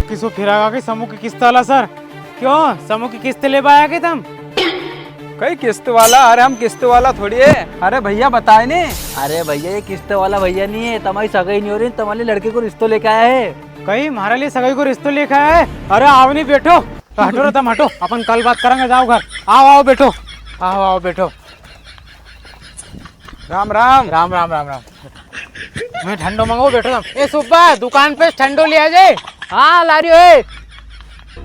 किसको फिरागा कि समूह की किस्त वाला सर? क्यों समूह की किस्त ले पाया कि तुम? कई किस्त वाला? अरे हम किस्त वाला थोड़ी है। अरे भैया बताए नहीं। अरे भैया ये किस्त वाला भैया नहीं है, तुम्हारी सगाई नहीं हो रही, तुम्हारे लड़के को रिश्तो लेके आया है। कहीं हमारे लिए सगाई को रिश्तो लेकर आया है? अरे आओ नहीं बैठो, हटो रे तुम हटो, अपन कल बात करेंगे, जाओ घर। आओ आओ बैठो, आओ आओ बैठो। राम राम। राम राम राम राम। मैं ठंडो मंगाओ, बैठो तुम। ए सुब्बा दुकान पे ठंडो ले आ जाए। हाँ ला रही हो।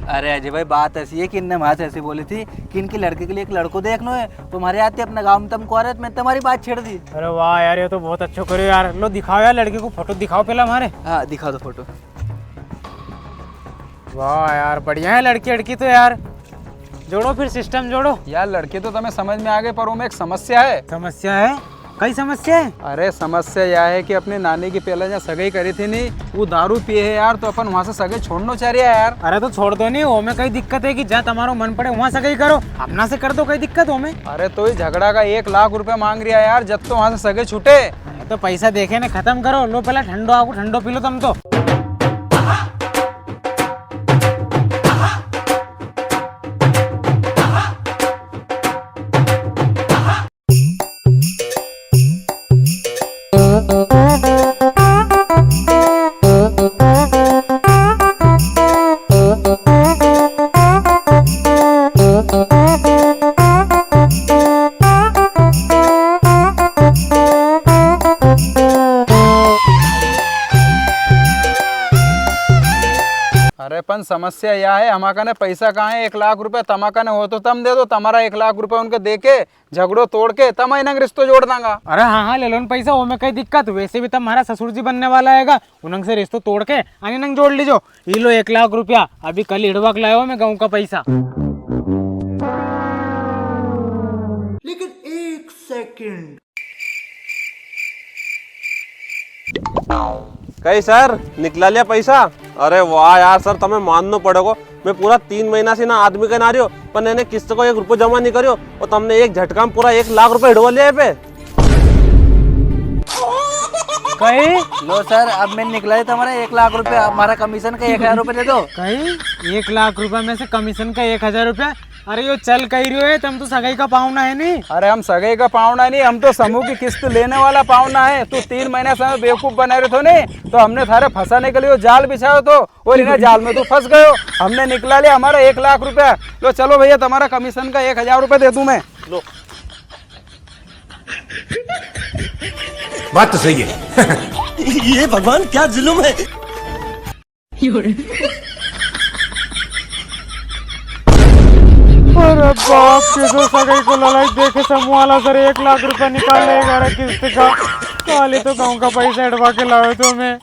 अरे अजय भाई बात ऐसी है कि इनने वहां से ऐसी बोली थी कि इनके लड़के के लिए एक लड़को देखना है, तुम्हारे आते अपना गाँव में तुमको आ रहे, मैं तुम्हारी बात छेड़ दी। अरे वाह यार, ये तो बहुत अच्छा करो यार। लो दिखाओ यार लड़के को, फोटो दिखाओ पहले हमारे। हाँ दिखा दो फोटो। वाह यार बढ़िया है लड़की लड़की तो यार। जोड़ो फिर सिस्टम जोड़ो। यार लड़के तो तुम्हें समझ में आ गए, पर वो में एक समस्या है। समस्या है? कई समस्या है? अरे समस्या यह है कि अपनी नानी की पहले जहाँ सगाई करी थी नहीं, वो दारू पिए है यार, तो अपन वहाँ से सगाई छोड़ना चाह रही है यार। अरे तो छोड़ दो नहीं, वो में कई दिक्कत है कि जहाँ तुम्हारा मन पड़े वहाँ सगाई करो, अपना से कर दो, कई दिक्कत हो में। अरे तो ये झगड़ा का 1 लाख रुपए मांग रहा है यार, जब तो वहाँ से सगाई छूटे। तो पैसा देखे ना खत्म करो। लो पहले ठंडो आगो, ठंडो पी लो तुम तो। अरे पन समस्या यह है, हमारा ने पैसा कहाँ है? 1 लाख रुपए तमाका ने हो तो तम दे दो, तुम्हारा 1 लाख रुपए उनके दे के झगड़ो तोड़ के तम इन्हें रिश्तो जोड़ देंगा। अरे हाँ हाँ ले लो न पैसा, वो में कई दिक्कत। वैसे भी तुम्हारा ससुर जी बनने वाला है, उनंग से रिश्तो तोड़ के अनि नंग जोड़ लीजो। ये लो 1 लाख रुपया, अभी कल हिड़वा के लाया मैं गाँव का पैसा। लेकिन 1 सेकंड। कई सर निकला लिया पैसा? अरे वाह यार सर, तुम्हें मानना पड़ेगा। मैं पूरा 3 महीना से ना आदमी का ना रही हो, पर मैंने किस्त को 1 रुपये जमा नहीं करियो और तुमने एक झटका में पूरा 1 लाख रुपए हिड़वा लिया पे। कहीं लो सर अब मैं निकला है तुम्हारा 1 लाख रुपए, हमारा कमीशन का 1000 रुपए दे दो। कहीं 1 लाख रुपया में से कमीशन का 1000 रुपया? अरे यो चल कही रही है, तुम तो सगाई का पाहुना है नहीं। अरे हम सगाई का पाहुना नहीं, हम तो समूह की किस्त लेने वाला पाहुना है। तू 3 महीने से हमें बेवकूफ बना रहे थे नहीं, तो हमने थारे फंसाने के लिए जाल बिछाओ तो, और इन्हें जाल में तू फंस गयो। हमने निकला लिया हमारा 1 लाख रुपया। लो चलो भैया, तुम्हारा कमीशन का 1000 रुपये दे दूं मैं। लो बात तो सही है। ये भगवान क्या जुल्म है। अरे बाप के तो सगाई को लड़ाई देखे समूह वाला सर 1 लाख रुपया निकाल लेगा किस्त का। काले तो गाँव का पैसा एडवा के लाओ तो मैं।